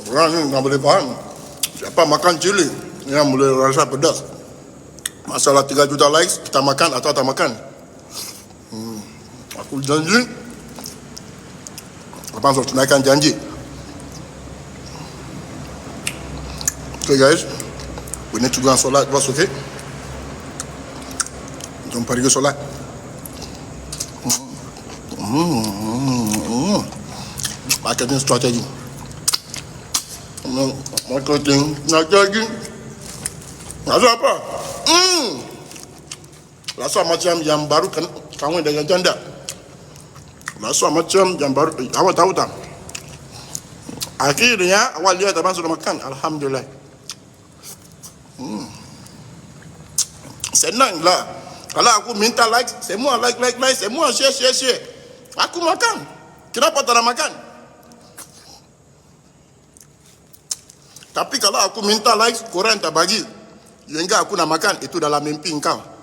Orang ni tak boleh faham. Siapa makan cili yang boleh rasa pedas. Masalah 3 juta likes, kita makan atau tak makan. Aku janji. Abang suruh tunaikan janji. Okay guys, we need to go and solat first, okay? Jom pergi solat. Marketing strategi. Marketing strategi. Rasa apa? Rasa macam yang baru kahwin dengan janda. Rasa macam yang baru. Awak tahu tak? Akhirnya awak lihat abang sudah makan. Alhamdulillah. Senanglah. Kalau aku minta like, semua like, semua share. Aku makan. Kenapa tak nak makan? Tapi kalau aku minta like, korang tak bagi, hingga aku nak makan, itu dalam mimpi engkau.